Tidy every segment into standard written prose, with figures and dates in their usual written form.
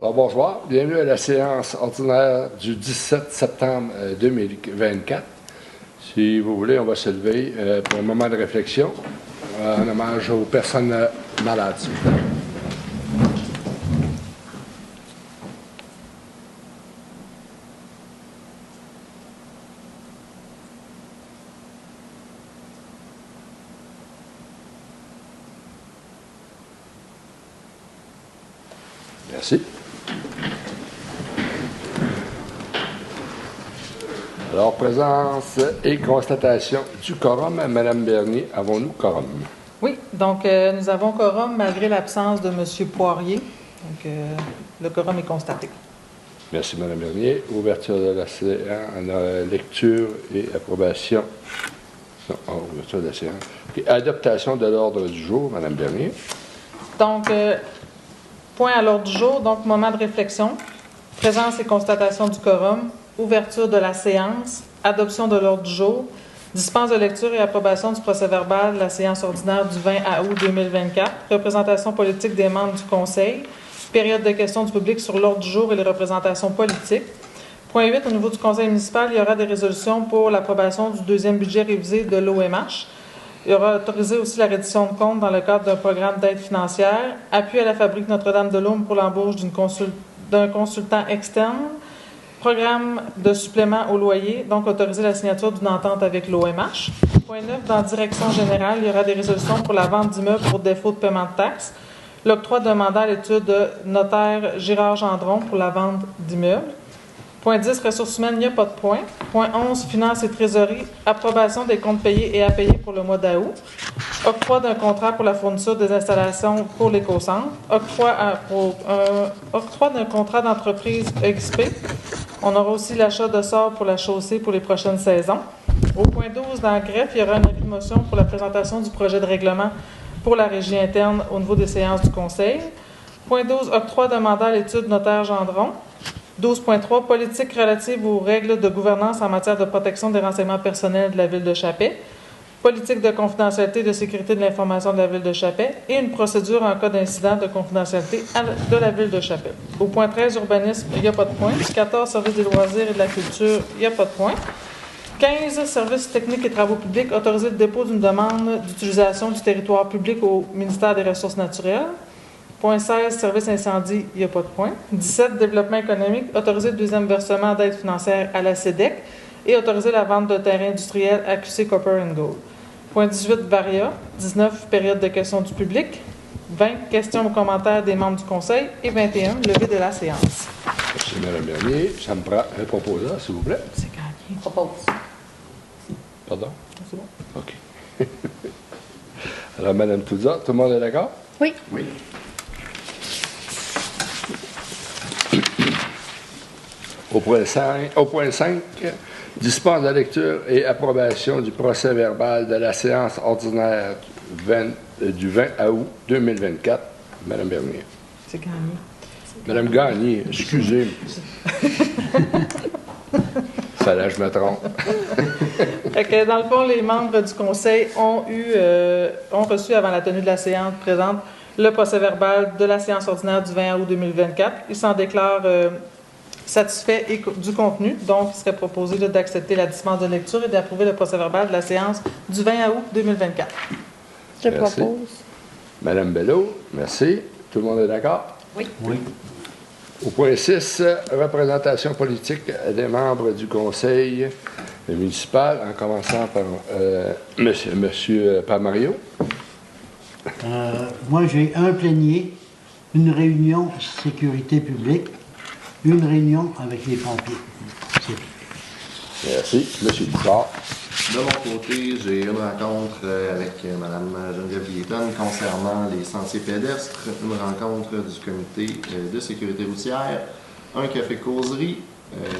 Alors, bonsoir, bienvenue à la séance ordinaire du 17 septembre 2024. Si vous voulez, on va se lever pour un moment de réflexion en hommage aux personnes malades. S'il vous plaît. Merci. Alors, présence et constatation du quorum. Mme Bernier, avons-nous quorum? Oui, donc nous avons quorum malgré l'absence de M. Poirier. Donc, le quorum est constaté. Merci, Mme Bernier. Ouverture de la séance, lecture et approbation. Non, ouverture de la séance. Et adaptation de l'ordre du jour, Mme Bernier. Donc, point à l'ordre du jour, donc moment de réflexion, présence et constatation du quorum, ouverture de la séance, adoption de l'ordre du jour, dispense de lecture et approbation du procès-verbal de la séance ordinaire du 20 août 2024, représentation politique des membres du Conseil, période de questions du public sur l'ordre du jour et les représentations politiques. Point 8, au niveau du Conseil municipal, il y aura des résolutions pour l'approbation du deuxième budget révisé de l'OMH. Il y aura autorisé aussi la reddition de comptes dans le cadre d'un programme d'aide financière, appui à la fabrique Notre-Dame-de-Laume pour l'embauche d'un consultant externe, programme de supplément au loyer, donc autoriser la signature d'une entente avec l'OMH. Point 9, dans direction générale, il y aura des résolutions pour la vente d'immeubles pour défaut de paiement de taxes, l'octroi d'un mandat à l'étude de notaire Girard Gendron pour la vente d'immeubles. Point 10, ressources humaines, il n'y a pas de point. Point 11, finances et trésorerie, approbation des comptes payés et à payer pour le mois d'août. Octroi d'un contrat pour la fourniture des installations pour l'éco-centre. Octroi d'un contrat d'entreprise XP. On aura aussi l'achat de sorts pour la chaussée pour les prochaines saisons. Au point 12, dans le greffe, il y aura une avis de motion pour la présentation du projet de règlement pour la régie interne au niveau des séances du Conseil. Point 12, octroi d'un mandat à l'étude notaire Gendron. 12.3, politique relative aux règles de gouvernance en matière de protection des renseignements personnels de la Ville de Chapais, politique de confidentialité et de sécurité de l'information de la Ville de Chapais et une procédure en cas d'incident de confidentialité de la Ville de Chapais. Au point 13, urbanisme, il n'y a pas de point. 14, services des loisirs et de la culture, il n'y a pas de point. 15, services techniques et travaux publics, autoriser le dépôt d'une demande d'utilisation du territoire public au ministère des Ressources naturelles. Point 16, service incendie, il n'y a pas de point. 17, développement économique, autoriser le deuxième versement d'aide financière à la SEDEC et autoriser la vente de terrains industriels à QC Copper & Gold. Point 18, Varia. 19, période de questions du public. 20, questions ou commentaires des membres du Conseil. Et 21, levée de la séance. Merci, Mme Bernier. Ça me prend un proposant, s'il vous plaît. C'est gagné. Propose. Pardon? C'est bon. OK. Alors, Mme Touza, tout le monde est d'accord? Oui. Oui. Au point 5, dispense de la lecture et approbation du procès-verbal de la séance ordinaire du 20 août 2024. Mme Bernier. C'est gagné. Mme Gagné, excusez. Fallait que je me trompe. Fait que, dans le fond, les membres du Conseil ont reçu avant la tenue de la séance présente le procès-verbal de la séance ordinaire du 20 août 2024. Ils s'en déclarent satisfaits du contenu. Donc, il serait proposé d'accepter la dispense de lecture et d'approuver le procès-verbal de la séance du 20 août 2024. Je Merci. propose. Madame Bello, merci. Tout le monde est d'accord? Oui. Oui. Au point 6, représentation politique des membres du conseil municipal, en commençant par Monsieur Palmario. Moi, j'ai un plénier, une réunion sécurité publique, une réunion avec les pompiers. C'est tout. Merci. Monsieur Bouchard. De mon côté, j'ai une rencontre avec Mme Geneviève Guilletton concernant les sentiers pédestres, une rencontre du comité de sécurité routière, un café causerie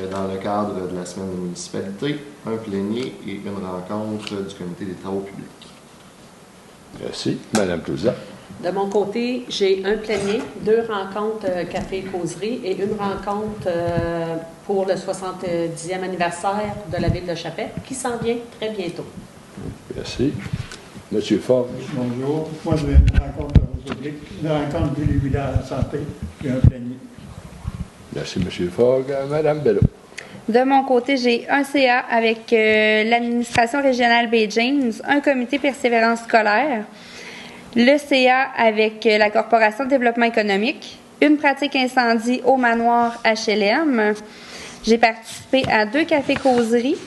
dans le cadre de la semaine de municipalité, un plénier et une rencontre du comité des travaux publics. Merci. Madame Touza. De mon côté, j'ai un plénier, 2 rencontres café et causerie et une rencontre pour le 70e anniversaire de la Ville de Chapais qui s'en vient très bientôt. Merci. Monsieur Ford. Bonjour. Moi, j'ai une rencontre au public, une rencontre du village de la santé et un plénier. Merci, M. Fogg. Mme Bello. De mon côté, j'ai un CA avec l'administration régionale Bay James, un comité persévérance scolaire, le CA avec la Corporation de développement économique, une pratique incendie au manoir HLM. J'ai participé à 2 cafés-causeries,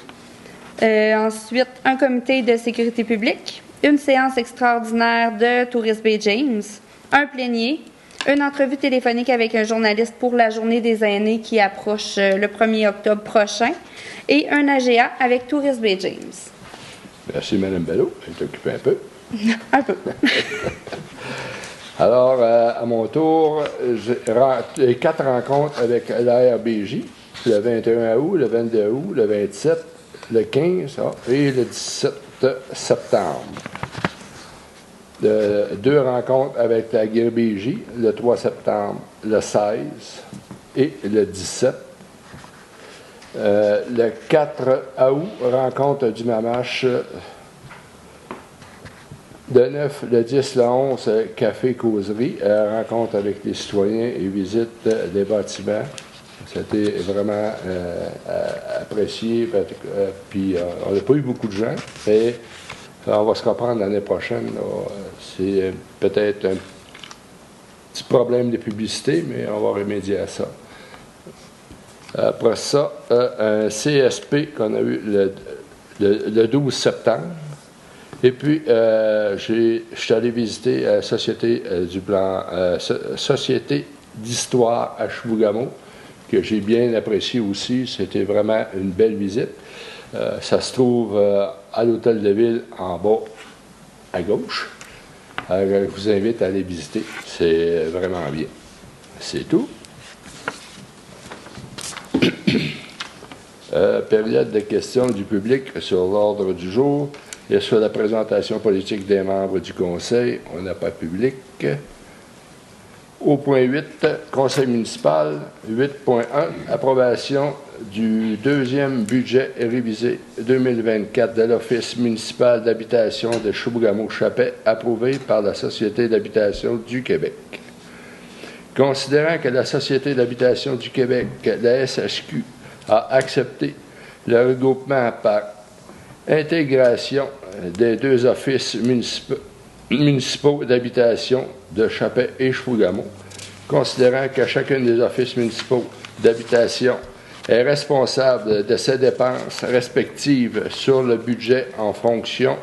ensuite un comité de sécurité publique, une séance extraordinaire de Tourisme Bay James, un plénier, une entrevue téléphonique avec un journaliste pour la journée des aînés qui approche le 1er octobre prochain et un AGA avec Tourisme Bay James. Merci, Mme Bello. Elle est occupée un peu. Un peu. Alors, à mon tour, j'ai 4 rencontres avec l'ARBJ, le 21 août, le 22 août, le 27, le 15 et le 17 septembre. 2 rencontres avec la GRBJ, le 3 septembre, le 16 et le 17. Le 4 août, rencontre du Mamache. Le 9, le 10, le 11, café-causerie, rencontre avec les citoyens et visite des bâtiments. C'était vraiment apprécié, puis on n'a pas eu beaucoup de gens, mais on va se reprendre l'année prochaine. C'est peut-être un petit problème de publicité, mais on va remédier à ça. Après ça, un CSP qu'on a eu le 12 septembre. Et puis, je suis allé visiter la Société Société d'histoire à Chibougamau, que j'ai bien apprécié aussi. C'était vraiment une belle visite. Ça se trouve à l'Hôtel de Ville, en bas, à gauche. Je vous invite à aller visiter. C'est vraiment bien. C'est tout. Période de questions du public sur l'ordre du jour. Et sur la présentation politique des membres du Conseil, on n'a pas public. Au point 8, Conseil municipal, 8.1, approbation du 2e budget révisé 2024 de l'Office municipal d'habitation de Chibougamau-Chapais, approuvé par la Société d'habitation du Québec. Considérant que la Société d'habitation du Québec, la SHQ, a accepté le regroupement par intégration des 2 offices municipaux d'habitation de Chapais et Chibougamau, considérant que chacun des offices municipaux d'habitation est responsable de ses dépenses respectives sur le budget en fonction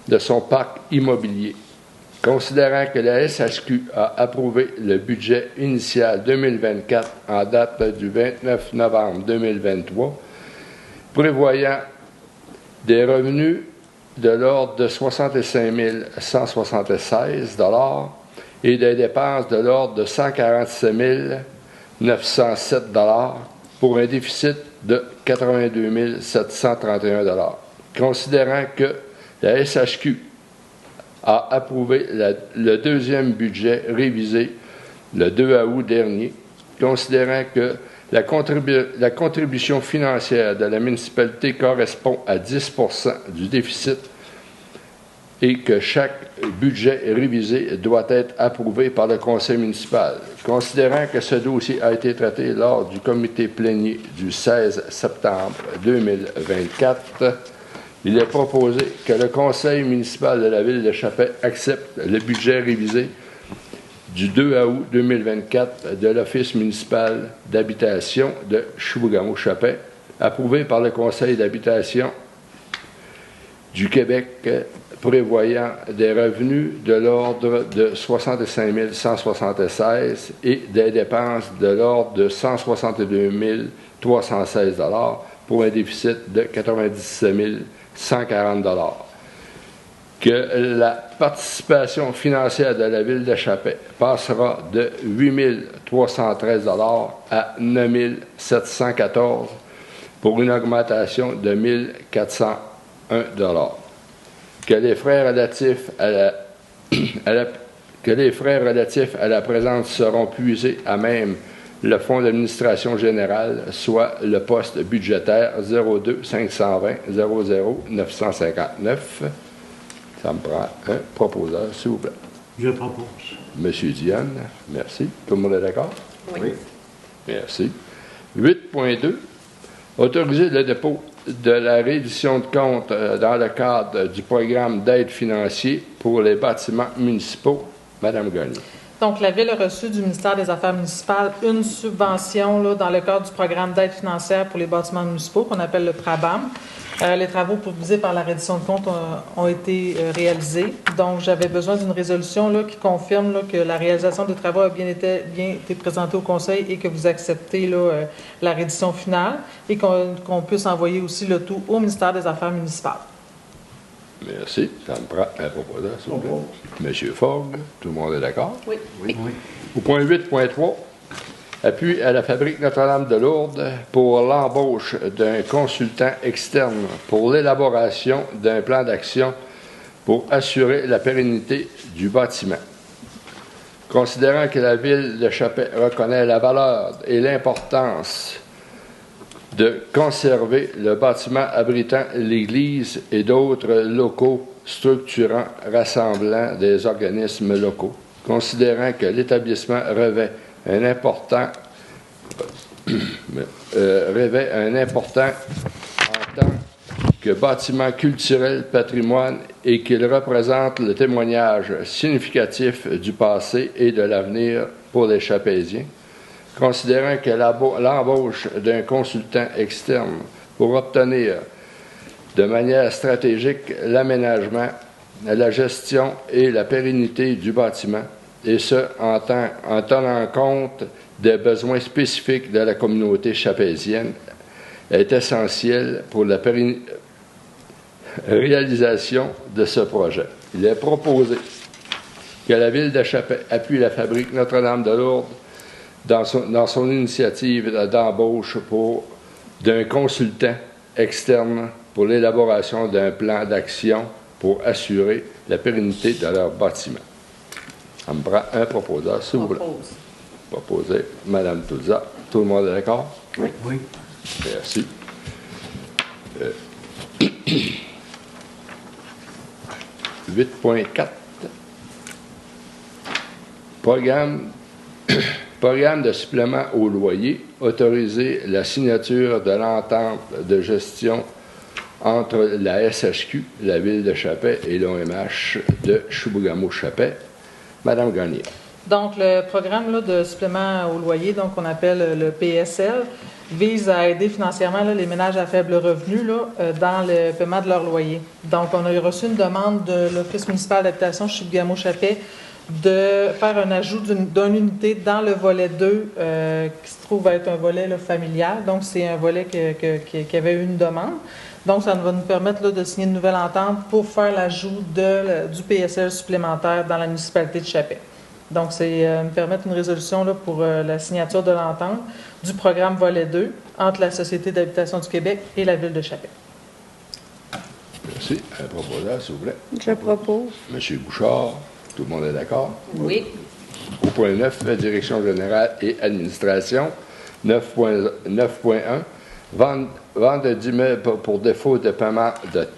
de son parc immobilier, considérant que la SHQ a approuvé le budget initial 2024 en date du 29 novembre 2023, prévoyant des revenus de l'ordre de 65 176 $ et des dépenses de l'ordre de 147 907 $ pour un déficit de 82 731 $. Considérant que la SHQ a approuvé le 2e budget révisé le 2 août dernier, considérant que la contribution financière de la municipalité correspond à 10 % du déficit et que chaque budget révisé doit être approuvé par le conseil municipal. Considérant que ce dossier a été traité lors du comité plénier du 16 septembre 2024, il est proposé que le conseil municipal de la ville de Chapais accepte le budget révisé du 2 août 2024 de l'Office municipal d'habitation de Chibougamau-Chapais, approuvé par le Conseil d'habitation du Québec, prévoyant des revenus de l'ordre de 65 176 et des dépenses de l'ordre de 162 316 $ pour un déficit de 97 140 $. Que la participation financière de la ville de Chapais passera de 8 313 $ à 9 714 $ pour une augmentation de 1 401 $. Que les frais relatifs à la présence seront puisés à même le fonds d'administration générale, soit le poste budgétaire 02 520 00 959. Ça me prend un proposeur, s'il vous plaît. Je propose. Monsieur Diane, merci. Tout le monde est d'accord? Oui. Merci. 8.2. Autoriser le dépôt de la reddition de compte dans le cadre du programme d'aide financier pour les bâtiments municipaux. Madame Gagné. Donc, la Ville a reçu du ministère des Affaires municipales une subvention là, dans le cadre du programme d'aide financière pour les bâtiments municipaux qu'on appelle le PRABAM. Les travaux proposés par la reddition de compte ont été réalisés. Donc, j'avais besoin d'une résolution là, qui confirme là, que la réalisation des travaux a bien été présentée au Conseil et que vous acceptez là, la reddition finale et qu'on puisse envoyer aussi le tout au ministère des Affaires municipales. Merci. Ça me prend un proposeur, s'il vous plaît. Monsieur Fogg, tout le monde est d'accord? Oui. Au point 8.3, appui à la Fabrique Notre-Dame de Lourdes pour l'embauche d'un consultant externe pour l'élaboration d'un plan d'action pour assurer la pérennité du bâtiment. Considérant que la Ville de Chappais reconnaît la valeur et l'importance de conserver le bâtiment abritant l'église et d'autres locaux structurants rassemblant des organismes locaux, considérant que l'établissement revêt un important en tant que bâtiment culturel patrimoine et qu'il représente le témoignage significatif du passé et de l'avenir pour les Chapéziens, considérant que l'embauche d'un consultant externe pour obtenir de manière stratégique l'aménagement, la gestion et la pérennité du bâtiment, et ce, en tenant compte des besoins spécifiques de la communauté chapézienne, est essentiel pour la réalisation de ce projet. Il est proposé que la Ville de Chappais appuie la Fabrique Notre-Dame de Lourdes dans son initiative d'embauche d'un consultant externe pour l'élaboration d'un plan d'action pour assurer la pérennité de leur bâtiment. On me prend un proposeur, s'il vous plaît. Proposé, Mme Toulza. Tout le monde est d'accord? Oui. Merci. 8.4. Programme de supplément au loyer. Autoriser la signature de l'entente de gestion entre la SHQ, la Ville de Chappais, et l'OMH de Chibougamau-Chappais. Madame Gagné. Donc, le programme là, de supplément au loyer, donc qu'on appelle le PSL, vise à aider financièrement là, les ménages à faible revenu là, dans le paiement de leur loyer. Donc, on a reçu une demande de l'Office municipal d'habitation Chibougamau-Chappais de faire un ajout d'une unité dans le volet 2 qui se trouve être un volet là, familial. Donc, c'est un volet qui avait eu une demande. Donc, ça va nous permettre là, de signer une nouvelle entente pour faire l'ajout du PSL supplémentaire dans la municipalité de Chappais. Donc, c'est me permettre une résolution là, pour la signature de l'entente du programme volet 2 entre la Société d'habitation du Québec et la Ville de Chappais. Merci. Un proposeur, s'il vous plaît. Je propose. Monsieur Bouchard, tout le monde est d'accord? Oui. Au point 9, Direction générale et administration. 9.1, vente d'immeubles pour défaut de paiement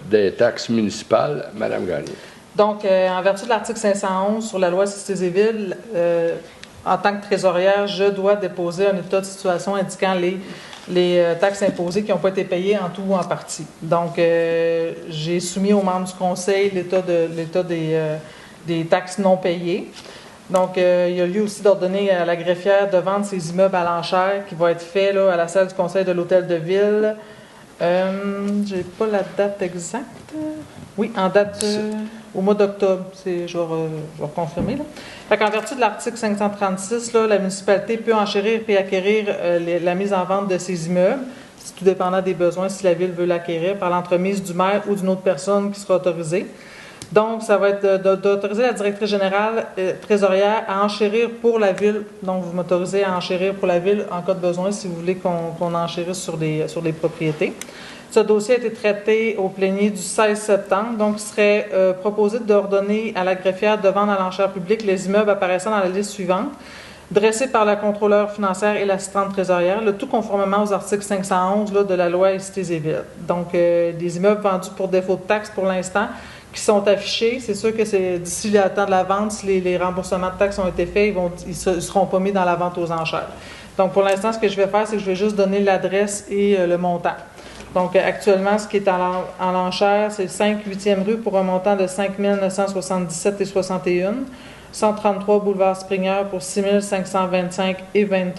des taxes municipales. Madame Gagné. Donc, en vertu de l'article 511 sur la loi Cités et Villes, en tant que trésorière, je dois déposer un état de situation indiquant les taxes imposées qui n'ont pas été payées en tout ou en partie. Donc, j'ai soumis aux membres du Conseil l'état des taxes non payées. Donc, il y a lieu aussi d'ordonner à la greffière de vendre ces immeubles à l'enchère qui va être fait là, à la salle du Conseil de l'Hôtel de Ville. Je n'ai pas la date exacte. Oui, en date au mois d'octobre. Je vais confirmer. En vertu de l'article 536, là, la municipalité peut enchérir et acquérir la mise en vente de ces immeubles, c'est tout dépendant des besoins, si la Ville veut l'acquérir, par l'entremise du maire ou d'une autre personne qui sera autorisée. Donc, ça va être d'autoriser la directrice générale trésorière à enchérir pour la Ville. Donc, vous m'autorisez à enchérir pour la Ville en cas de besoin si vous voulez qu'on enchérisse sur des propriétés. Ce dossier a été traité au plénier du 16 septembre. Donc, il serait proposé d'ordonner à la greffière de vendre à l'enchère publique les immeubles apparaissant dans la liste suivante, dressés par la contrôleure financière et l'assistante trésorière, le tout conformément aux articles 511 là, de la loi Cités et Villes. Donc, des immeubles vendus pour défaut de taxes pour l'instant, qui sont affichés. C'est sûr que c'est d'ici le temps de la vente, si les remboursements de taxes ont été faits, ils ne seront pas mis dans la vente aux enchères. Donc, pour l'instant, ce que je vais faire, c'est que je vais juste donner l'adresse et le montant. Donc, actuellement, ce qui est en l'enchère, c'est 5 8e rue pour un montant de 5 977,61 $. 133 boulevard Springer pour 6 525,23 $.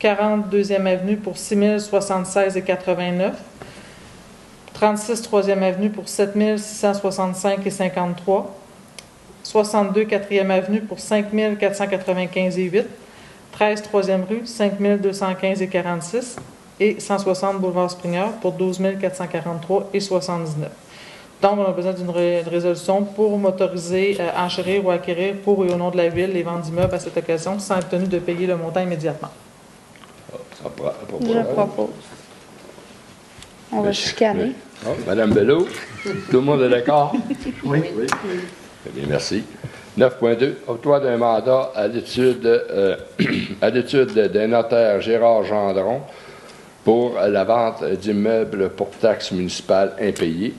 42e avenue pour 6 076,89 $. 36 3e avenue pour 7 665,53 $. 62 4e avenue pour 5 495,8 $. 13 3e rue, 5 215,46 $ et 160 boulevard Springer pour 12 443,79 $. Donc, on a besoin d'une résolution pour m'autoriser à enchérir ou acquérir pour et au nom de la Ville les ventes d'immeubles à cette occasion sans être tenu de payer le montant immédiatement. Je propose. On va chicaner. Oh, Madame Bello, tout le monde est d'accord? Oui. Très bien, merci. 9.2. Octroi d'un mandat à l'étude d'un notaire Gérard Gendron pour la vente d'immeubles pour taxes municipales impayées.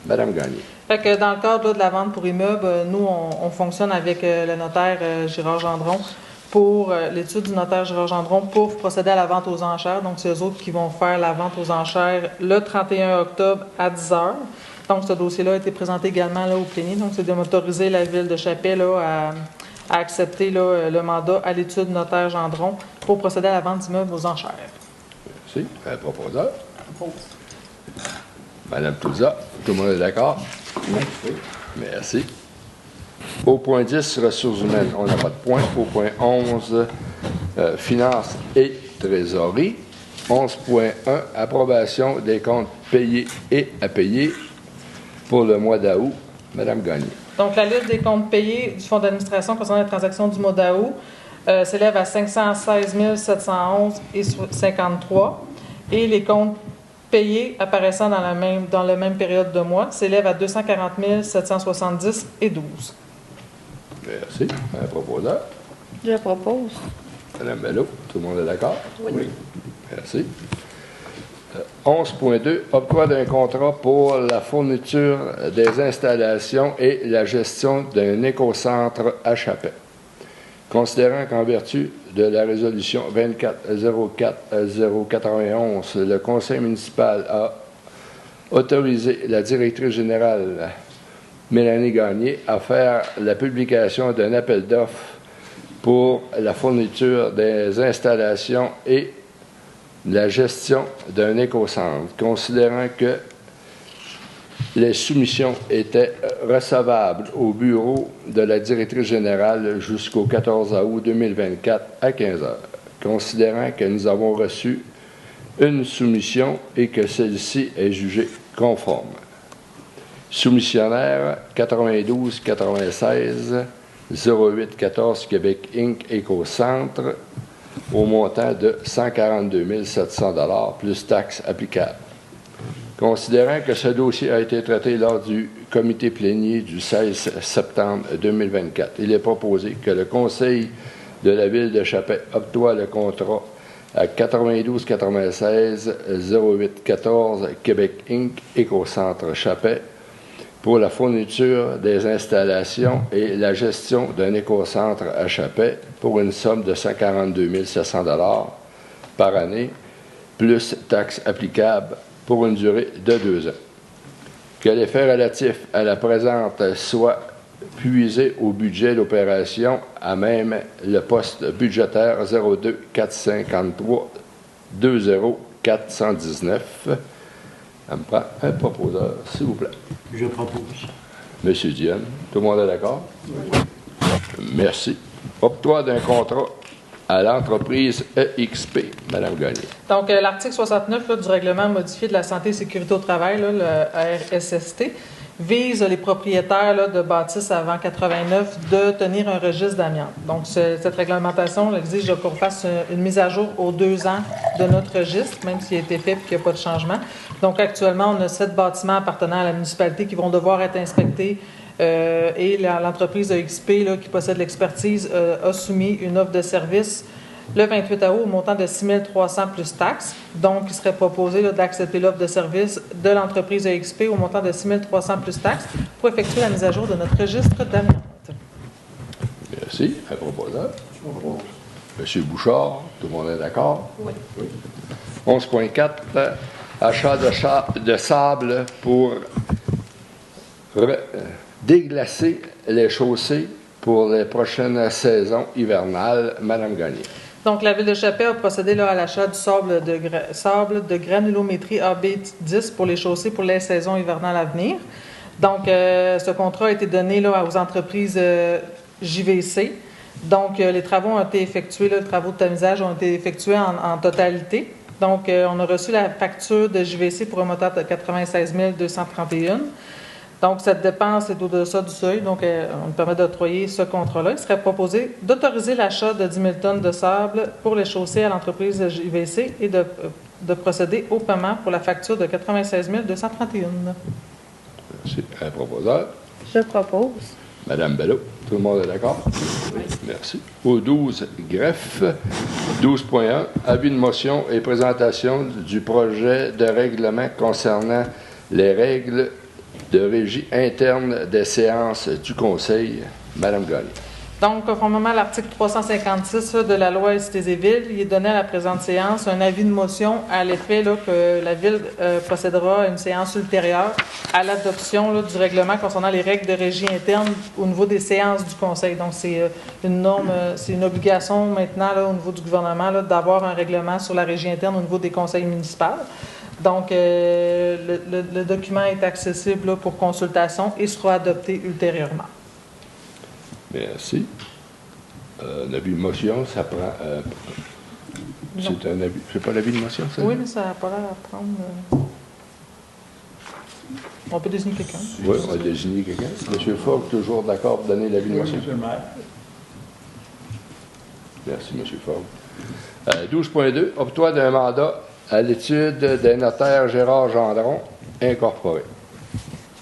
Madame Gagné. Fait que dans le cadre là, de la vente pour immeuble, nous, on fonctionne avec le notaire Gérard Gendron pour l'étude du notaire Gérard Gendron pour procéder à la vente aux enchères. Donc, c'est eux autres qui vont faire la vente aux enchères le 31 octobre à 10 h. Donc, ce dossier-là a été présenté également là, au plénier. Donc, c'est de m'autoriser la Ville de Chappé là, à accepter là, le mandat à l'étude du notaire Gendron pour procéder à la vente d'immeubles aux enchères. Merci. Un proposeur. Madame Touza, tout le monde est d'accord? Oui. Merci. Au point 10, ressources humaines, on n'a pas de point. Au point 11, finances et trésorerie. 11.1, approbation des comptes payés et à payer pour le mois d'août. Madame Gagné. Donc, la liste des comptes payés du Fonds d'administration concernant les transactions du mois d'août s'élève à 516 711,53 $. Et les comptes payés apparaissant dans la même période de mois s'élèvent à 240 770,12 $. Merci. Un proposeur. Je propose. Madame Bello, tout le monde est d'accord? Oui. Merci. 11.2, octroi d'un contrat pour la fourniture des installations et la gestion d'un écocentre à Chappé. Considérant qu'en vertu de la résolution 24-04-091, le Conseil municipal a autorisé la directrice générale Mélanie Gagné à faire la publication d'un appel d'offres pour la fourniture des installations et la gestion d'un écocentre, considérant que les soumissions étaient recevables au bureau de la directrice générale jusqu'au 14 août 2024 à 15 h, considérant que nous avons reçu une soumission et que celle-ci est jugée conforme. Soumissionnaire 92 96 08 14 Québec Inc. Écocentre au montant de 142 700 $ plus taxes applicables. Considérant que ce dossier a été traité lors du comité plénier du 16 septembre 2024, il est proposé que le Conseil de la Ville de Chappé octroie le contrat à 92 96 08 14 Québec Inc. Écocentre Chappé pour la fourniture des installations et la gestion d'un écocentre à Chappé pour une somme de 142 700 $ par année, plus taxes applicables pour une durée de 2 ans. Que les faits relatifs à la présente soient puisés au budget d'opération à même le poste budgétaire 02 453 20 419. Ça me prend un proposeur, s'il vous plaît. Je propose. Monsieur Dionne, tout le monde est d'accord? Oui. Merci. Octroi d'un contrat à l'entreprise EXP. Madame Gagné. Donc, l'article 69 là, du règlement modifié de la santé et sécurité au travail, là, le RSST, vise les propriétaires là, de bâtisses avant 89 de tenir un registre d'amiante. Donc, cette réglementation exige qu'on fasse une mise à jour aux 2 ans de notre registre, même s'il a été fait et qu'il n'y a pas de changement. Donc, actuellement, on a 7 bâtiments appartenant à la municipalité qui vont devoir être inspectés et l'entreprise EXP, là, qui possède l'expertise, a soumis une offre de service le 28 août au montant de 6 300 plus taxes. Donc, il serait proposé là, d'accepter l'offre de service de l'entreprise EXP au montant de 6 300 plus taxes pour effectuer la mise à jour de notre registre d'amiante. Merci. Un proposeur. M. Bouchard, tout le monde est d'accord? Oui. 11.4, achat de sable pour déglacer les chaussées pour les prochaines saisons hivernales. Madame Gagné. Donc, la Ville de Chappé a procédé là, à l'achat du sable de granulométrie AB10 pour les chaussées pour les saisons hivernales à venir. Donc, ce contrat a été donné là, aux entreprises JVC. Donc, les travaux ont été effectués, là, les travaux de tamisage ont été effectués en totalité. Donc, on a reçu la facture de JVC pour un montant de 96 231. Donc, cette dépense est au-dessus du seuil, donc on nous permet d'octroyer ce contrat-là. Il serait proposé d'autoriser l'achat de 10 000 tonnes de sable pour les chaussées à l'entreprise JVC et de procéder au paiement pour la facture de 96 231. Merci. Un proposeur. Je propose. Madame Bello, tout le monde est d'accord? Oui. Merci. Au 12, greffe. 12.1, avis de motion et présentation du projet de règlement concernant les règles de régie interne des séances du Conseil. Madame Gagné. Donc, conformément à l'article 356 de la loi STZ-Ville, il est donné à la présente séance un avis de motion à l'effet là, que la Ville procédera à une séance ultérieure à l'adoption du règlement concernant les règles de régie interne au niveau des séances du Conseil. Donc, c'est une norme, c'est une obligation maintenant là, au niveau du gouvernement là, d'avoir un règlement sur la régie interne au niveau des conseils municipaux. Donc, le document est accessible là, pour consultation et sera adopté ultérieurement. Merci. Un avis de motion, ça prend... c'est un avis... C'est pas l'avis de motion, ça? Oui, mais ça n'a pas l'air à prendre... On peut désigner quelqu'un. Oui, on va désigner quelqu'un. M. Fogg, toujours d'accord pour donner l'avis de motion? Monsieur le maire. Merci, M. Fogg. 12.2, octroi d'un mandat à l'étude des notaires Gérard Gendron, incorporé.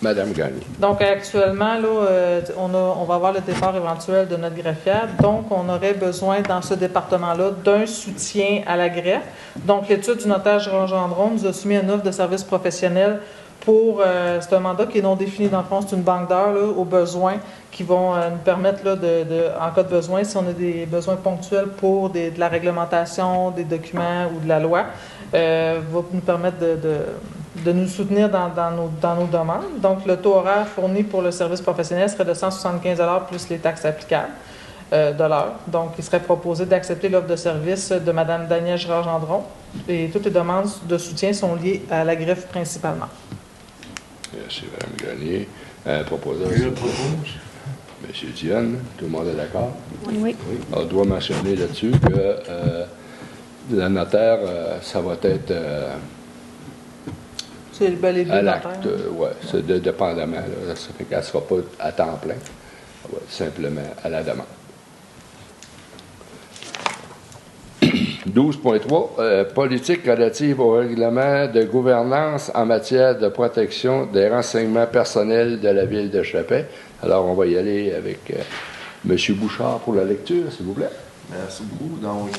Madame Gagné. Donc, actuellement, là, on va avoir le départ éventuel de notre greffière. Donc, on aurait besoin, dans ce département-là, d'un soutien à la greffe. Donc, l'étude du notaire Gérard Gendron nous a soumis une offre de service professionnel pour... c'est un mandat qui est non défini, dans le fond, c'est une banque d'heures là, aux besoins qui vont nous permettre, là, en cas de besoin, si on a des besoins ponctuels pour de la réglementation, des documents ou de la loi, va nous permettre de nous soutenir dans nos demandes. Donc, le taux horaire fourni pour le service professionnel serait de 175 $ plus les taxes applicables de l'heure. Donc, il serait proposé d'accepter l'offre de service de Mme Danielle Girard-Gendron et toutes les demandes de soutien sont liées à la greffe principalement. Merci, Mme Gagné. Proposeur. Je propose. M. Dionne, tout le monde est d'accord? Oui. On doit mentionner là-dessus que la notaire, ça va être... C'est les deux à l'acte, notaires. oui, c'est dépendamment. Là, ça fait qu'elle ne sera pas à temps plein. Elle va être simplement à la demande. 12.3, politique relative au règlement de gouvernance en matière de protection des renseignements personnels de la Ville de Chappé. Alors, on va y aller avec M. Bouchard pour la lecture, s'il vous plaît. Merci beaucoup. Donc,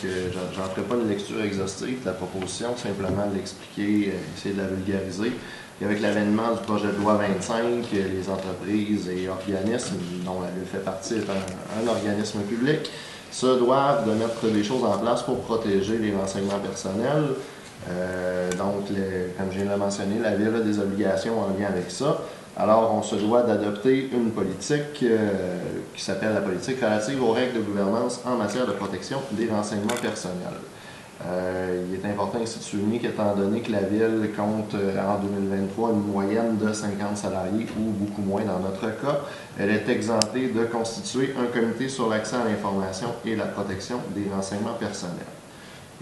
j'en ferai pas une lecture exhaustive de la proposition, simplement l'expliquer, essayer de la vulgariser. Et avec l'avènement du projet de loi 25, les entreprises et organismes, dont la Ville fait partie, est un organisme public, se doivent de mettre des choses en place pour protéger les renseignements personnels. Donc, comme je viens de le mentionner, la Ville a des obligations en lien avec ça. Alors, on se doit d'adopter une politique qui s'appelle la politique relative aux règles de gouvernance en matière de protection des renseignements personnels. Il est important ici de souligner qu'étant donné que la Ville compte en 2023 une moyenne de 50 salariés ou beaucoup moins dans notre cas, elle est exemptée de constituer un comité sur l'accès à l'information et la protection des renseignements personnels.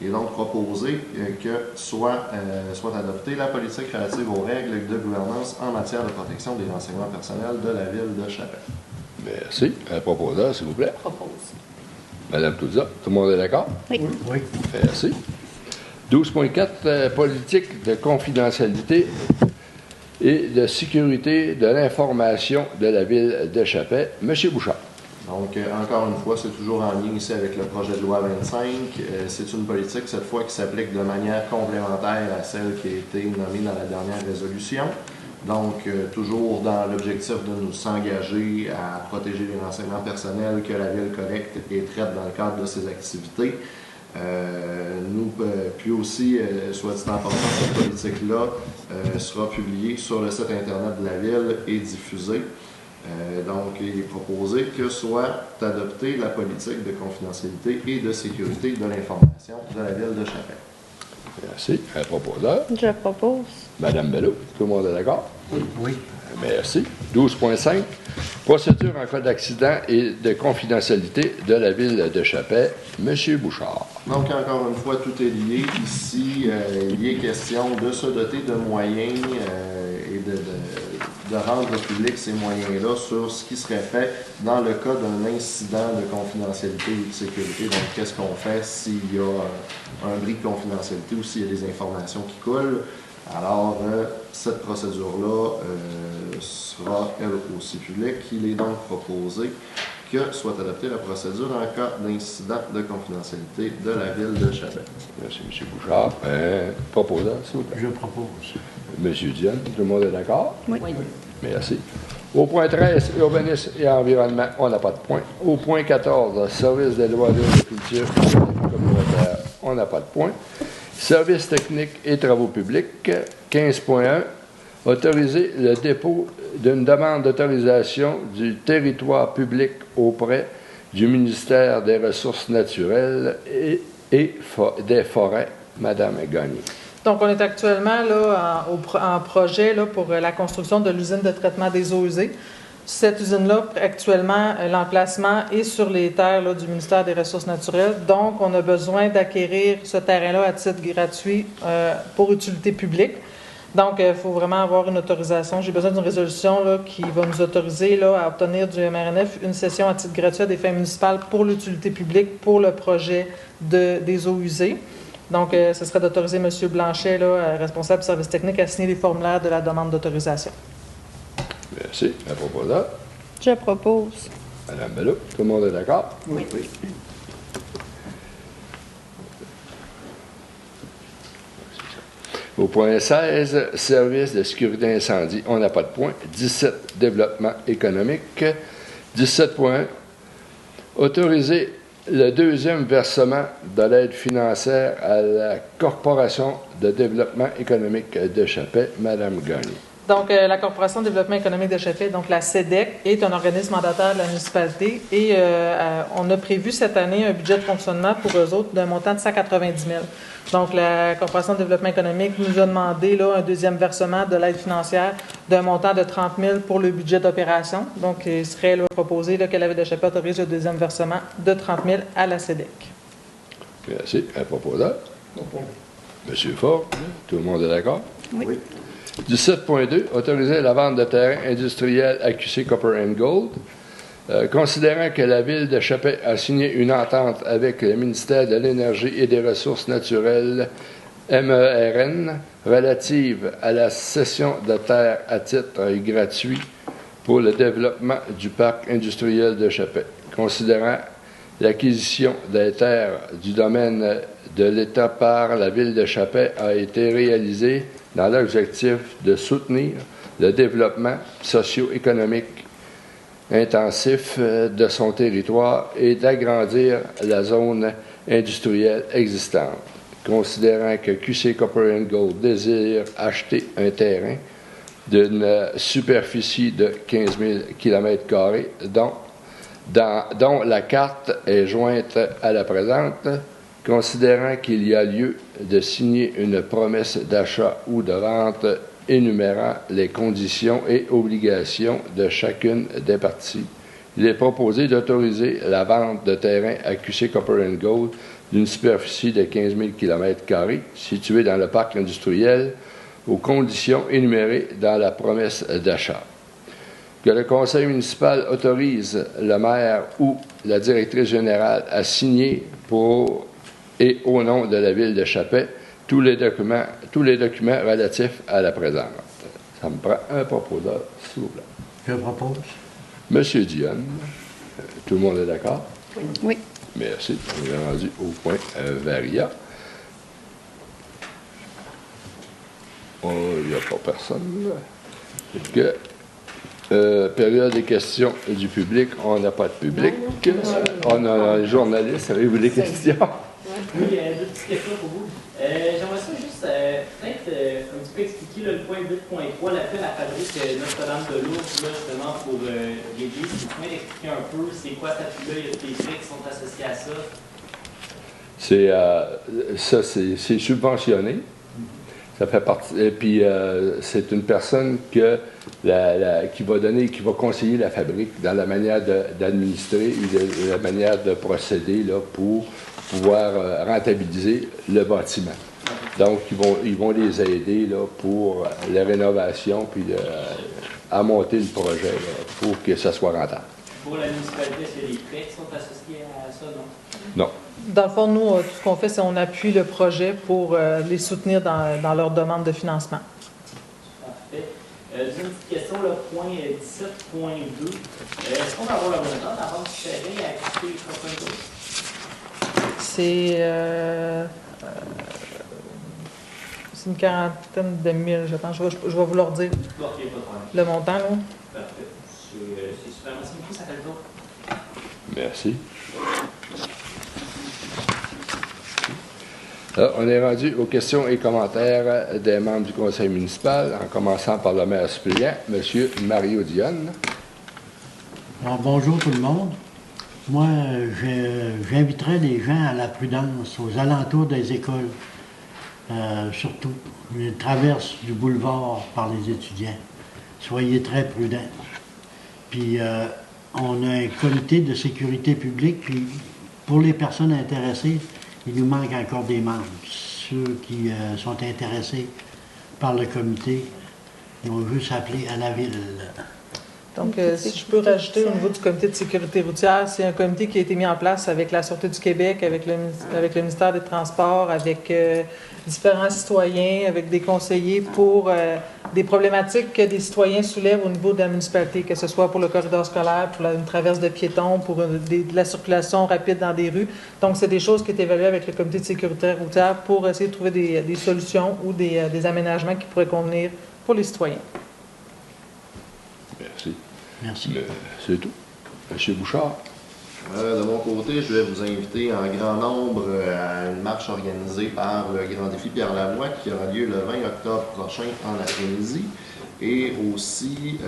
Il est donc proposé que soit adoptée la politique relative aux règles de gouvernance en matière de protection des renseignements personnels de la Ville de Chappé. Merci. Un proposeur, s'il vous plaît. Propose. Madame Touza, tout le monde est d'accord? Oui. Oui. Merci. 12.4, politique de confidentialité et de sécurité de l'information de la Ville de Chappé. Monsieur Bouchard. Donc, encore une fois, c'est toujours en lien ici avec le projet de loi 25. C'est une politique, cette fois, qui s'applique de manière complémentaire à celle qui a été nommée dans la dernière résolution. Donc, toujours dans l'objectif de nous s'engager à protéger les renseignements personnels que la Ville collecte et traite dans le cadre de ses activités. Puis aussi, soit dit en passant, cette politique-là sera publiée sur le site Internet de la Ville et diffusée. Donc, il est proposé que soit adoptée la politique de confidentialité et de sécurité de l'information de la Ville de Chapelle. Merci. Un proposeur. Je propose. Madame Bello, tout le monde est d'accord? Oui. Merci. 12.5. Procédure en cas d'accident et de confidentialité de la Ville de Chapelle. Monsieur Bouchard. Donc, encore une fois, tout est lié. Ici, il est question de se doter de moyens et de rendre public ces moyens-là sur ce qui serait fait dans le cas d'un incident de confidentialité ou de sécurité. Donc, qu'est-ce qu'on fait s'il y a un bris de confidentialité ou s'il y a des informations qui coulent. Alors, cette procédure-là sera, elle aussi, publique. Il est donc proposé que soit adoptée la procédure en cas d'incident de confidentialité de la Ville de Chapelle. Merci, M. Bouchard. Proposeur, s'il vous plaît. Je propose. M. Dionne, tout le monde est d'accord? Oui. Merci. Au point 13, urbanisme et environnement, on n'a pas de point. Au point 14, service des loisirs de culture communautaire, on n'a pas de point. Services techniques et travaux publics, 15.1, autoriser le dépôt d'une demande d'autorisation du territoire public auprès du ministère des Ressources naturelles et des Forêts, Madame Gagné. Donc, on est actuellement là, en projet là, pour la construction de l'usine de traitement des eaux usées. Cette usine-là, actuellement, l'emplacement est sur les terres là, du ministère des Ressources naturelles. Donc, on a besoin d'acquérir ce terrain-là à titre gratuit pour utilité publique. Donc, il faut vraiment avoir une autorisation. J'ai besoin d'une résolution là, qui va nous autoriser là, à obtenir du MRNF une cession à titre gratuit à des fins municipales pour l'utilité publique pour le projet des eaux usées. Donc, ce serait d'autoriser M. Blanchet, là, responsable du service technique, à signer les formulaires de la demande d'autorisation. Merci. Un proposeur. Je propose. Madame Bello, tout le monde est d'accord? Oui. Au point 16, service de sécurité incendie, on n'a pas de point. 17, développement économique. 17.1, autoriser le deuxième versement de l'aide financière à la Corporation de développement économique de Chapelle, Madame Gagné. Donc, la Corporation de développement économique de Chapelle, donc la CEDEC, est un organisme mandataire de la municipalité et on a prévu cette année un budget de fonctionnement pour eux autres d'un montant de 190 000. Donc, la Corporation de développement économique nous a demandé là, un deuxième versement de l'aide financière d'un montant de 30 000 pour le budget d'opération. Donc, il serait là, proposé là, que la Ville de Chapelle autorise le deuxième versement de 30 000 à la CEDEC. Merci. Un proposeur. Monsieur Ford, tout le monde est d'accord? Oui. 17.2, autoriser la vente de terrain industriel à QC Copper & Gold. Considérant que la Ville de Chapelle a signé une entente avec le ministère de l'Énergie et des Ressources naturelles, MERN, relative à la cession de terres à titre gratuit pour le développement du parc industriel de Chapelle. Considérant l'acquisition des terres du domaine de l'État par la Ville de Chapelle a été réalisée dans l'objectif de soutenir le développement socio-économique intensif de son territoire et d'agrandir la zone industrielle existante. Considérant que QC Copper & Gold désire acheter un terrain d'une superficie de 15 000 km², dont la carte est jointe à la présente, considérant qu'il y a lieu de signer une promesse d'achat ou de vente énumérant les conditions et obligations de chacune des parties, il est proposé d'autoriser la vente de terrain à QC Copper & Gold d'une superficie de 15 000 km² située dans le parc industriel aux conditions énumérées dans la promesse d'achat. Que le conseil municipal autorise le maire ou la directrice générale à signer pour et au nom de la Ville de Chapelle tous les documents relatifs à la présente. Ça me prend un proposeur, s'il vous plaît. Je propose. Monsieur Dionne, tout le monde est d'accord? Oui. Merci. On est rendu au point Varia. Il n'y a pas personne. Que, période des questions du public. On n'a pas de public. On a un journaliste. Avez-vous des questions? Oui, deux petites questions pour vous. J'aimerais ça juste peut-être un petit peu expliquer le point 8.3, l'appel à la fabrique Notre-Dame-de-Lourdes, justement, pour l'église. Vous pouvez m'expliquer un peu c'est quoi cet appui-là? Il y a des frais qui sont associés à ça? C'est subventionné. Ça fait partie. Et puis, c'est une personne qui va conseiller la fabrique dans la manière d'administrer et la manière de procéder là, pour pouvoir rentabiliser le bâtiment. Donc, ils vont les aider là, pour la rénovation puis à monter le projet là, pour que ça soit rentable. Pour la municipalité, est-ce qu'il y a des frais qui sont associés à ça, non? Non. Dans le fond, nous, tout ce qu'on fait, c'est qu'on appuie le projet pour les soutenir dans leur demande de financement. Parfait. Deuxième petite question, le point 17.2. Est-ce qu'on va avoir le montant d'avance du terrain à quitter le 3.2? C'est une quarantaine de mille, je pense. Je vais vous leur dire Ok, pas de problème. le montant. Là. Parfait. C'est super. Merci beaucoup, ça fait le tour. Merci. Là, on est rendu aux questions et commentaires des membres du conseil municipal, en commençant par le maire suppléant, M. Mario Dionne. Alors, bonjour tout le monde. Moi, j'inviterais les gens à la prudence, aux alentours des écoles, surtout. Une traverse du boulevard par les étudiants. Soyez très prudents. Puis, on a un comité de sécurité publique, puis pour les personnes intéressées, il nous manque encore des membres. Ceux qui sont intéressés par le comité, ils ont juste appelé à la ville. Donc, si je peux rajouter au niveau du comité de sécurité routière, c'est un comité qui a été mis en place avec la Sûreté du Québec, avec le ministère des Transports, avec différents citoyens, avec des conseillers pour des problématiques que des citoyens soulèvent au niveau de la municipalité, que ce soit pour le corridor scolaire, pour une traverse de piétons, pour de la circulation rapide dans des rues. Donc, c'est des choses qui sont évaluées avec le comité de sécurité routière pour essayer de trouver des solutions ou des aménagements qui pourraient convenir pour les citoyens. Merci. Merci. C'est tout. M. Bouchard. De mon côté, je vais vous inviter en grand nombre à une marche organisée par le Grand Défi Pierre Lavoie qui aura lieu le 20 octobre prochain en après-midi. Et aussi,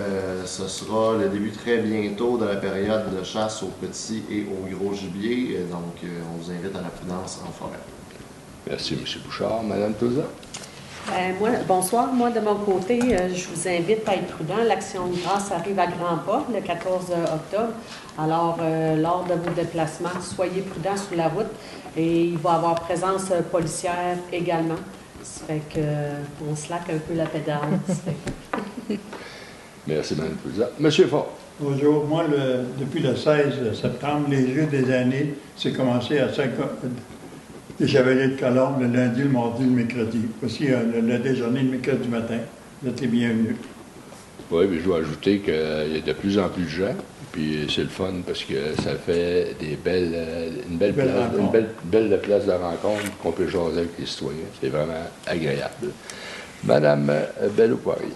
ce sera le début très bientôt de la période de chasse aux petits et aux gros gibiers. Donc, on vous invite à la prudence en forêt. Merci, M. Bouchard. Mme Touza. Bonsoir. Moi, de mon côté, je vous invite à être prudent. L'Action de grâce arrive à grands pas le 14 octobre. Alors, lors de vos déplacements, soyez prudents sur la route. Et il va y avoir présence policière également. Ça fait qu'on slack un peu la pédale. Merci, Mme Touza. M. Fort. Bonjour. Moi, depuis le 16 septembre, les Jeux des années, c'est commencé à 5 les Chevaliers de Colombe le lundi, le mardi, le mercredi. Aussi, le déjeuner le mercredi matin. Vous êtes les bienvenus. Oui, mais je dois ajouter qu'il y a de plus en plus de gens. Puis c'est le fun parce que ça fait une belle place de rencontre qu'on peut jaser avec les citoyens. C'est vraiment agréable. Madame Bello-Poirier.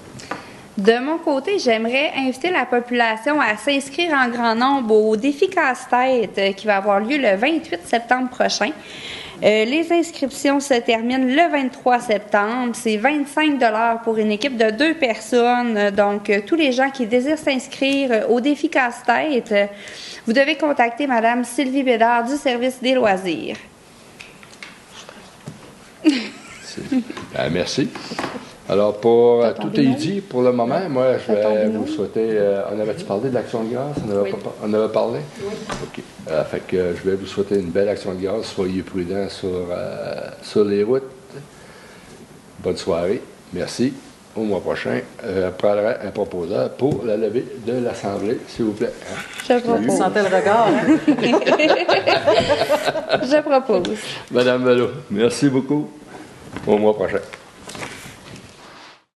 De mon côté, j'aimerais inviter la population à s'inscrire en grand nombre au défi casse-tête qui va avoir lieu le 28 septembre prochain. Les inscriptions se terminent le 23 septembre. C'est 25 $ pour une équipe de 2 personnes. Donc, tous les gens qui désirent s'inscrire au défi casse-tête, vous devez contacter Mme Sylvie Bédard du service des loisirs. Merci. Alors, tout est dit pour le moment. Moi, je vais vous souhaiter... on avait-tu parlé de l'Action de grâce? On avait parlé? Oui. OK. Fait que je vais vous souhaiter une belle Action de grâce. Soyez prudents sur les routes. Bonne soirée. Merci. Au mois prochain, je prendrai un proposeur pour la levée de l'Assemblée, s'il vous plaît. Je propose. Vous sentez le regard? Je propose. Madame Bello, merci beaucoup. Au mois prochain.